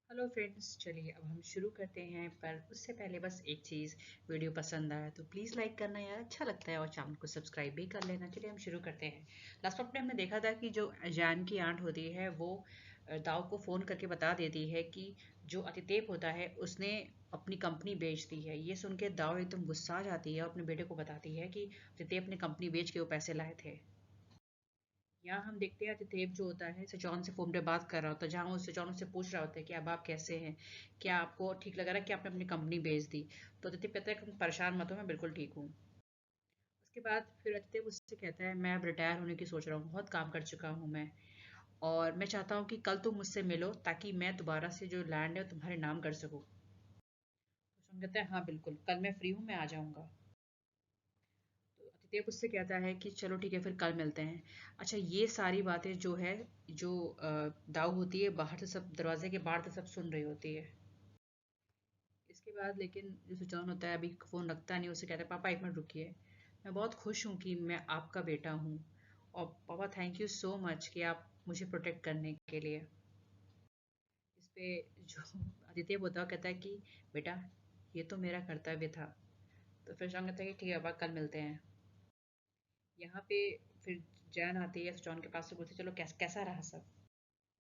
Hello friends, चलिए अब हम शुरू करते हैं। पर उससे पहले बस एक चीज़, वीडियो पसंद आया तो प्लीज़ लाइक करना यार, अच्छा लगता है, और चैनल को सब्सक्राइब भी कर लेना। चलिए हम शुरू करते हैं। लास्ट पार्ट में हमने देखा था कि जो जैन की आंट होती है वो दाऊ को फ़ोन करके बता देती है कि जो अतितेप होता है उसने अपनी कंपनी बेच दी है। ये सुन के दाऊ एकदम गुस्सा आ जाती है और अपने बेटे को बताती है कि अतितेप ने कंपनी बेच के वो पैसे लाए थे। यहाँ हम देखते हैं आतिथेय जो होता है सचौन से फोन पे बात कर रहा होता है, जहाँ वो सचौन उससे पूछ रहा होता है कि अब आप कैसे हैं, क्या आपको ठीक लग रहा है कि आपने अपनी कंपनी बेच दी। तो आतिथ्य कहता है कि परेशान मत हो, मैं बिल्कुल ठीक हूँ। उसके बाद फिर आतिथ्य उससे कहता है मैं अब रिटायर होने की सोच रहा हूँ, बहुत काम कर चुका हूँ मैं, और मैं चाहता हूँ कि कल तुम मुझसे मिलो ताकि मैं दोबारा से जो लैंड है तुम्हारे नाम कर सकूँ। तो सचौन कहता है हाँ बिल्कुल, कल मैं फ्री हूँ, मैं आ जाऊँगा। तो आतिथ्य उससे कहता है कि चलो ठीक है फिर कल मिलते हैं। अच्छा, ये सारी बातें जो है, जो दाऊ होती है बाहर से सब दरवाजे के बाहर से सब सुन रही होती है। इसके बाद लेकिन जो सुजान होता है अभी फ़ोन रखता नहीं, उसे कहता है पापा एक मिनट रुकिए, मैं बहुत खुश हूँ कि मैं आपका बेटा हूँ, और पापा थैंक यू सो मच कि आप मुझे प्रोटेक्ट करने के लिए। इस पे जो आदित्य बोता कहता है कि बेटा, ये तो मेरा कर्तव्य था। तो फिर सुजान कहता है कि ठीक है पापा, कल मिलते हैं। यहाँ पे फिर जैन आती है सुजॉन के पास से, बोलती चलो कैसा रहा सब।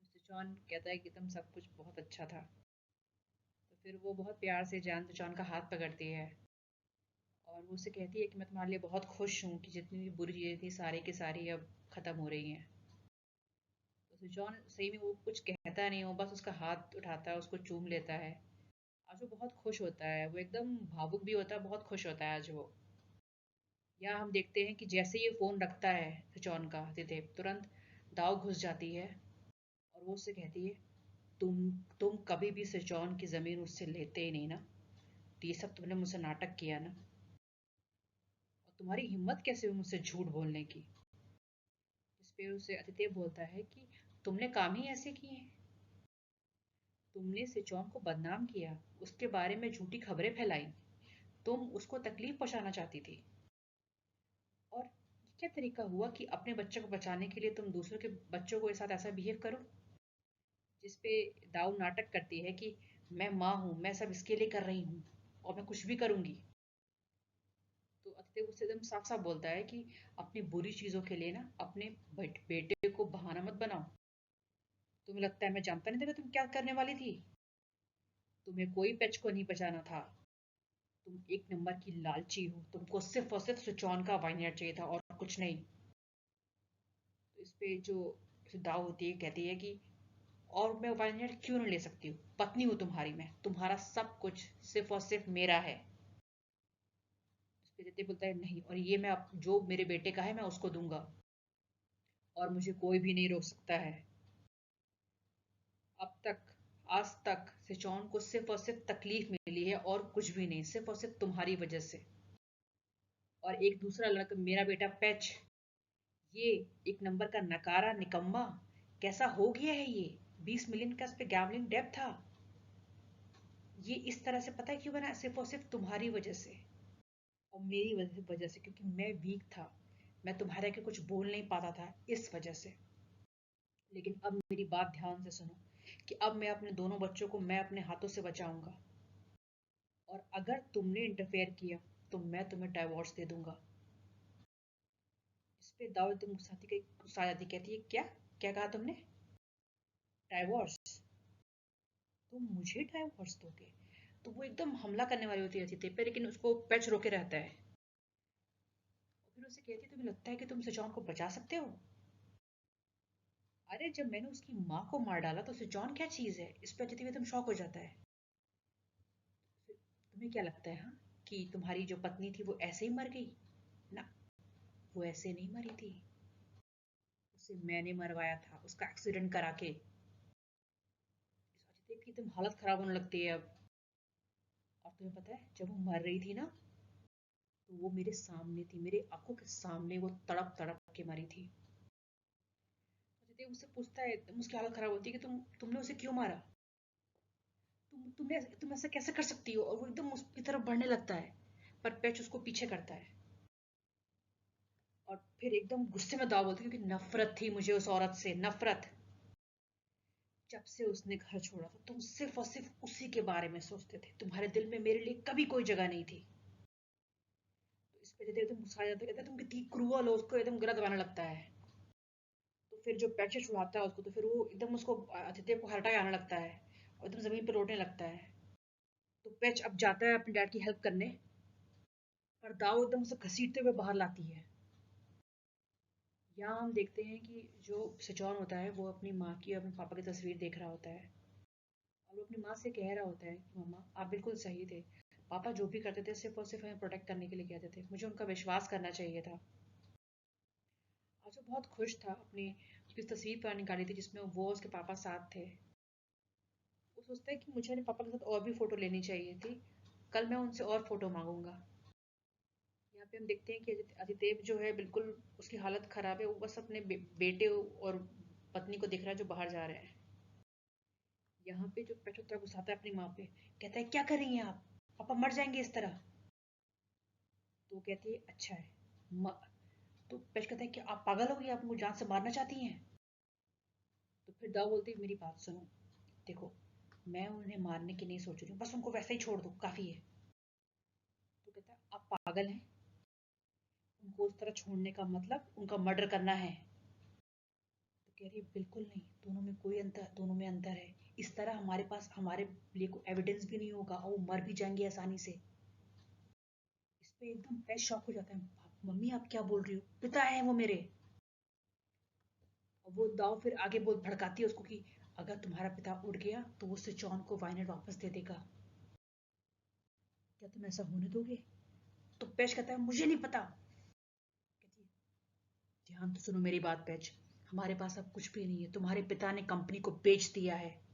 सुजॉन कहता है कि तुम सब कुछ बहुत अच्छा था। तो फिर वो बहुत प्यार से जैन सुजॉन का हाथ पकड़ती है और वो उसे कहती है कि मैं तुम्हारे लिए बहुत खुश हूँ कि जितनी भी बुरी चीज़ें थी सारी की सारी अब खत्म हो रही हैं। तो सुजॉन सही में वो कुछ कहता नहीं, वो बस उसका हाथ उठाता है, उसको चूम लेता है। आज वो बहुत खुश होता है, वो एकदम भावुक भी होता है, बहुत खुश होता है आज वो। यहाँ हम देखते हैं कि जैसे ये फोन रखता है सुजॉन का, आदित्य तुरंत दाव घुस जाती है और वो उससे कहती है तुम कभी भी सिरजौन की ज़मीन उससे लेते ही नहीं ना, तो ये सब तुमने मुझसे नाटक किया ना, और तुम्हारी हिम्मत कैसे हुई मुझसे झूठ बोलने की। इस पे उसे आतिथ्य बोलता है कि तुमने काम ही ऐसे किए हैं, तुमने सिरजौन को बदनाम किया, उसके बारे में झूठी खबरें फैलाई, तुम उसको तकलीफ पहुंचाना चाहती थी। और ये क्या तरीका हुआ कि अपने बच्चे को बचाने के लिए तुम दूसरों के बच्चों के साथ ऐसा बिहेव करो। जिस पे दाऊ नाटक करती है कि मैं माँ हूँ, मैं सब इसके लिए कर रही हूँ और मैं कुछ भी करूंगी। तो अतिथि उससे एकदम साफ साफ बोलता है कि अपनी बुरी चीजों के लिए ना अपने बेटे को बहाना मत बनाओ। तुम्हें लगता है मैं जानता नहीं था कि तुम क्या करने वाली थी? तुम्हें कोई पेच को नहीं बचाना था। तुम एक नंबर की लालची हो, तुमको सिर्फ और सिर्फ सुचौन का वाइनर चाहिए था और कुछ नहीं। तो इस पे जो दाव होती है कहती है कि और मैं वाइनर क्यों नहीं ले सकती हूँ, पत्नी हूँ तुम्हारी, मैं तुम्हारा सब कुछ सिर्फ और सिर्फ मेरा है। इस पे रिद्धि बोलता है नहीं, और ये मैं जो मेरे बेटे का है मैं उसको दूंगा, और मुझे कोई भी नहीं रोक सकता है। अब तक, आज तक सिचौन को सिर्फ और सिर्फ तकलीफ मिली है और कुछ भी नहीं, सिर्फ और सिर्फ तुम्हारी वजह से। और एक दूसरा लड़का मेरा बेटा पैच, ये एक नंबर का नकारा निकम्मा, कैसा हो गया है ये, 20 मिलियन का इस पे गैम्बलिंग डेप था। ये इस तरह से पता है क्यों बना, सिर्फ और सिर्फ तुम्हारी वजह से और मेरी वजह से, क्योंकि मैं वीक था, मैं तुम्हारे आगे कुछ बोल नहीं पाता था इस वजह से। लेकिन अब मेरी बात ध्यान से सुनो कि अब मैं अपने दोनों बच्चों को मैं अपने हाथों से बचाऊंगा, और अगर तुमने इंटरफेयर किया तो मैं तुम्हें डाइवोर्स दे दूंगा। इस पे दाऊद तुम साथी के गुस्सा आ जाती, कहती है क्या, क्या कहा तुमने, डाइवोर्स? तुम मुझे डाइवोर्स दोगे? तो वो एकदम हमला करने वाली होती है अतिथि पे, लेकिन उसको पैच रोके रहता है। और फिर उसे कहती है तुम्हें लगता है कि तुम सजौन को बचा सकते हो? अरे जब मैंने उसकी माँ को मार डाला तो सजौन क्या चीज है? इस पे अतिथि एकदम शॉक हो जाता है। तुम्हें क्या लगता है हाँ, कि तुम्हारी जो पत्नी थी वो ऐसे ही मर गई? ना, वो ऐसे नहीं मरी थी, उसे मैंने मरवाया था उसका एक्सीडेंट करा के। अजित की एकदम हालत खराब होने लगती है अब। और तुम्हें पता है जब वो मर रही थी ना, तो वो मेरे सामने थी, मेरे आंखों के सामने वो तड़प तड़प के मरी थी। अजित मुझसे पूछता है, उसकी हालत खराब होती है कि तुमने उसे क्यों मारा, तुम ऐसा कैसे कर सकती हो, और वो एकदम उसकी तरफ बढ़ने लगता है, पर पैच उसको पीछे करता है। और फिर एकदम गुस्से में दाव बोलती है क्योंकि नफरत थी मुझे उस औरत से, नफरत। जब से उसने घर छोड़ा था तुम सिर्फ और सिर्फ उसी के बारे में सोचते थे, तुम्हारे दिल में मेरे लिए कभी कोई जगह नहीं थी। तो इस पे एकदम गुस्सा आ जाता है, कहता है तुम कितनी क्रूअल हो, उसको एकदम गलत बनाने लगता है। तो फिर जो पैचे छुड़ाता है उसको, तो फिर वो एकदम उसको आदित्य को हटाए आने लगता है और एकदम जमीन पर लौटने लगता है। तो पैच अब जाता है अपने डैड की हेल्प करने, पर दाऊ एकदम उसे घसीटते हुए बाहर लाती है। यहाँ हम देखते हैं कि जो सिचौन होता है वो अपनी माँ की और अपने पापा की तस्वीर देख रहा होता है, और वो अपनी माँ से कह रहा होता है कि मम्मा आप बिल्कुल सही थे, पापा जो भी करते थे सिर्फ और सिर्फ हमें प्रोटेक्ट करने के लिए कहते थे, मुझे उनका विश्वास करना चाहिए था। आज वो बहुत खुश था अपनी उसकी तस्वीर पर निकाली थी जिसमें वो और उसके पापा साथ थे। वो सोचता है कि मुझे अपने पापा के साथ और भी फोटो लेनी चाहिए थी, कल मैं उनसे और फोटो मांगूंगा। यहाँ पे हम देखते हैं कि आदिदेव जो है बिल्कुल उसकी हालत खराब है, वो बस अपने बेटे और पत्नी को दिख रहा है जो बाहर जा रहे हैं। यहाँ पे जो पेट्रोल गुस्साता है अपनी माँ पे, कहता है क्या कर रही हैं आप, पापा मर जाएंगे इस तरह। तो वो कहती है अच्छा है। म... तो पेश कहता है कि आप पागल हो गई, आप मुझे जान से मारना चाहती हैं। तो फिर दाऊ बोलती है मेरी बात सुनो, देखो मैं उन्हें मारने की नहीं सोच रही हूँ, बस उनको वैसे ही छोड़ दो काफी है। तो कहता है आप पागल हैं, उनको उस तरह छोड़ने का मतलब उनका मर्डर करना है। तो कह रही है बिल्कुल नहीं, दोनों में कोई अंतर, दोनों में अंतर है। इस तरह हमारे पास हमारे लिए कोई एविडेंस भी नहीं होगा और वो मर भी जाएंगे आसानी से। इस पे एकदम पैर शॉक हो जाता है, मम्मी आप क्या बोल रही हो, पिता है वो मेरे। और वो दाव फिर आगे बोल भड़काती है उसको कि अगर तुम्हारा पिता उड़ गया तो वो सिचौन को वाइनेट वापस दे देगा, क्या तुम ऐसा होने दोगे। तो पैच कहता है मुझे नहीं पता। कहती है ध्यान तो सुनो मेरी बात पैच, हमारे पास अब कुछ भी नहीं है, तुम्हारे पिता ने कंपनी को बेच दिया है,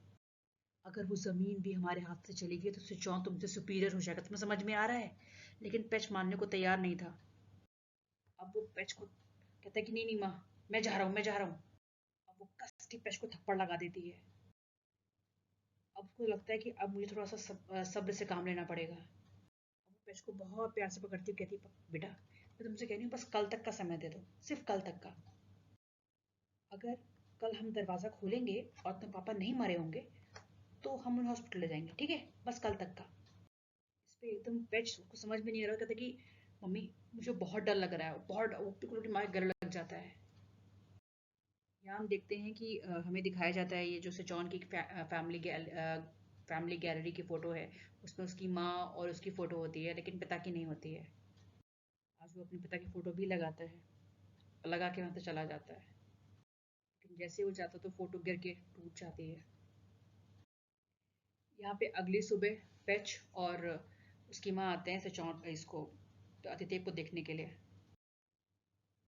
अगर वो जमीन भी हमारे हाथ से चली गई तो सिचौन तुमसे सुपीरियर हो जाएगा, तुम्हें समझ में आ रहा है। लेकिन पैच मानने को तैयार नहीं था। अब वो पैच को कहता है कि नहीं नहीं माँ, मैं जा रहा हूँ, मैं जा रहा हूँ। अब वो कस के पैच को थप्पड़ लगा देती है। अब उसको लगता है कि अब मुझे थोड़ा सा सब्र से काम लेना पड़ेगा। अब वो पैच को बहुत प्यार से पकड़ती हूँ, कहती बेटा मैं तुमसे कह रही हूँ बस कल तक का समय दे दो, सिर्फ कल तक का। अगर कल हम दरवाजा खोलेंगे और तुम पापा नहीं मरे होंगे तो हम उन्हें हॉस्पिटल ले जाएंगे, ठीक है, बस कल तक का। इस पे एकदम पेच को समझ में नहीं आ रहा, कहता कि मम्मी मुझे बहुत डर लग रहा है, बहुत वो बिल्कुल दिमाग गलने लग जाता है। यहाँ हम देखते हैं कि हमें दिखाया जाता है ये जो सिचौन की फैमिली गैलरी की फोटो है, उसमें उसकी माँ और उसकी फोटो होती है लेकिन पिता की नहीं होती है। आज वो अपने पिता की फोटो भी लगाता है, लगा के वहां से चला जाता है, लेकिन जैसे वो जाता तो फोटो गिर के टूट जाती है। यहाँ पे अगली सुबह पेच और उसकी माँ आते हैं सिचौन इसको, तो आदित्य को देखने के लिए।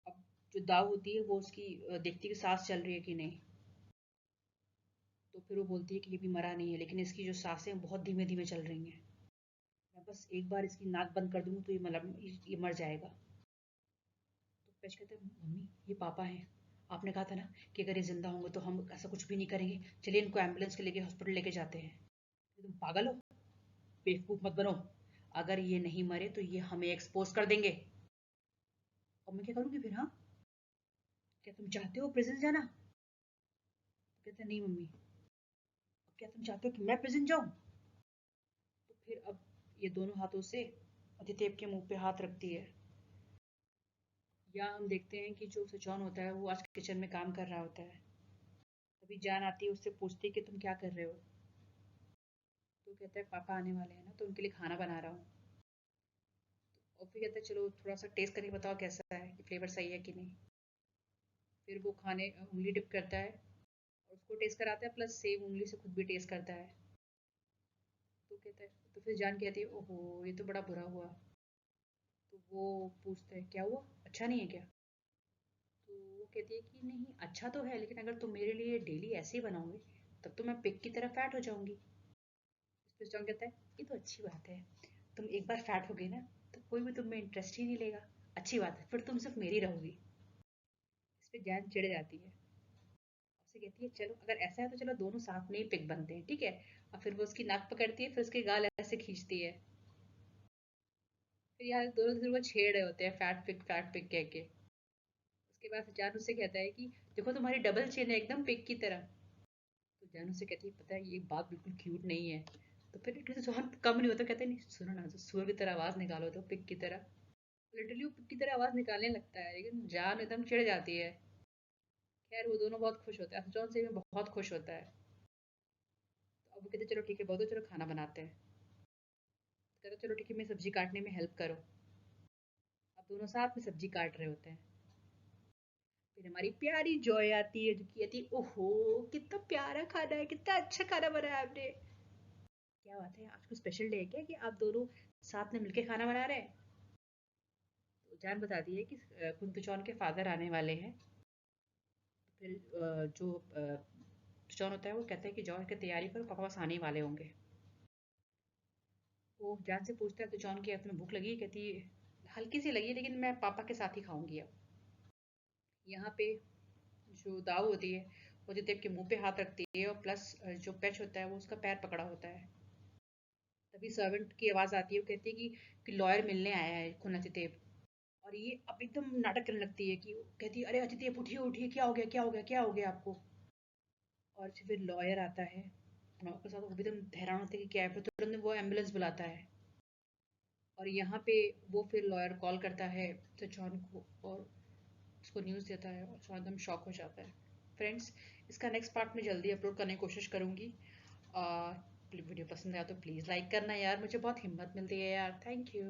अब जो दाव होती है वो उसकी देखती है कि सांस चल रही है कि नहीं। तो फिर वो बोलती है कि ये भी मरा नहीं है, लेकिन इसकी जो सांसें बहुत धीमे धीमे चल रही हैं, मैं बस एक बार इसकी नाक बंद कर दूंगी तो ये मतलब ये मर जाएगा। तो पेच कहते हैं मम्मी ये पापा हैं, आपने कहा था ना कि अगर ये जिंदा होंगे तो हम ऐसा कुछ भी नहीं करेंगे, चलिए इनको एम्बुलेंस के लेके हॉस्पिटल लेके जाते हैं। तुम पागल हो, बेवकूफ मत बनो, अगर ये नहीं मरे तो ये हमें एक्सपोज कर देंगे, और मैं क्या करूंगी फिर, हाँ, क्या तुम चाहते हो प्रिजन जाना। तो कहते नहीं मम्मी, क्या तुम चाहते हो कि मैं प्रिजन जाऊं। तो फिर अब ये दोनों हाथों से आदित्य के मुंह पे हाथ रखती है। या हम देखते हैं कि जो सुचौन होता है वो आज किचन में काम कर रहा होता है, तभी जान आती है, उससे पूछती है कि तुम क्या कर रहे हो। तो कहता है पापा आने वाले हैं ना तो उनके लिए खाना बना रहा हूँ। और फिर कहता है चलो थोड़ा सा टेस्ट करके बताओ कैसा है, कि फ्लेवर सही है कि नहीं। फिर वो खाने उंगली डिप करता है और उसको टेस्ट कराता है, प्लस सेम उंगली से खुद भी टेस्ट करता है। तो कहता है, तो फिर जान कहती है ओहो ये तो बड़ा बुरा हुआ। तो वो पूछता है क्या हुआ, अच्छा नहीं है क्या। तो वो कहती है कि नहीं अच्छा तो है, लेकिन अगर तुम मेरे लिए डेली ऐसे ही बनाओगे तब तो मैं पिग की तरह फैट हो जाऊंगी। इस पे जॉन कहता है ये तो अच्छी बात है, तुम एक बार फैट हो गई ना तो कोई भी तुम में इंटरेस्ट ही नहीं लेगा, अच्छी बात है फिर तुम सिर्फ मेरी रहोगी। इस पे जान चिढ़ जाती है, उससे कहती है चलो अगर ऐसा है तो चलो दोनों साथ में ही पिग बनते हैं, ठीक है। और फिर वो उसकी नाक पकड़ती है, फिर उसके गाल ऐसे खींचती है। फिर यार दोनों दूसरे को छेड़ रहे होते हैं फैट पिग कह के। उसके बाद जान उससे कहता है कि देखो तुम्हारी डबल चिन है एकदम पिग की तरह। तो जानू से कहती है पता है ये बात बिल्कुल क्यूट नहीं है। तो फिर लिटरली सुहान कम नहीं होता, कहते नहीं सुनो ना, तो सुअर की तरह आवाज निकालो, तो पिग की तरह। लिटरली वो पिग की तरह आवाज निकालने लगता है, लेकिन जान एकदम चिढ़ जाती है। खैर वो दोनों बहुत खुश होते हैं, जॉन से भी बहुत खुश होता है। तो अब वो कहते चलो ठीक है बहुत, चलो खाना बनाते हैं। तो कहते चलो ठीक है मैं सब्जी काटने में हेल्प करो। अब दोनों साथ में सब्जी काट रहे होते हैं। फिर हमारी प्यारी जॉय आती है जो कहती है ओहो कितना प्यारा खाना है, कितना अच्छा खाना बनाया आपने। क्या बात है, आज को स्पेशल डे है क्या कि आप दोनों साथ में मिलके खाना बना रहे हैं। तो जान बताती है कि कुंतुचौन के फादर आने वाले हैं। फिर जो जॉन होता है वो कहता है कि जॉन की तैयारी करो, पापा बस आने ही वाले होंगे। वो जान से पूछता है तो जॉन की तुम्हें भूख लगी है? कहती है हल्की सी लगी लेकिन मैं पापा के साथ ही खाऊंगी अब। यहाँ पे जो दाऊ होती है वो जितेब के मुंह पे हाथ रखती है, और प्लस जो पेच होता है वो उसका पैर पकड़ा होता है। तभी सर्वेंट की आवाज आती है, वो कहती है कि लॉयर मिलने आया है खुना चितेब। और ये अब एकदम नाटक करने लगती है कि कहती है अरे अचितेब उठिए उठिए, क्या हो गया क्या हो गया क्या हो गया आपको। और फिर लॉयर आता है और उसके साथ वो भी एकदम हैरान होते हैं कि क्या है, फिर तुरंत वो एम्बुलेंस बुलाता है। और यहाँ पे वो फिर लॉयर कॉल करता है तो जॉन को, और उसको न्यूज़ देता है, और जॉन एकदम शॉक हो जाता है। फ्रेंड्स, इसका नेक्स्ट पार्ट मैं जल्दी अपलोड करने की कोशिश करूँगी। वीडियो पसंद आया तो प्लीज़ लाइक करना यार, मुझे बहुत हिम्मत मिलती है यार। Thank you.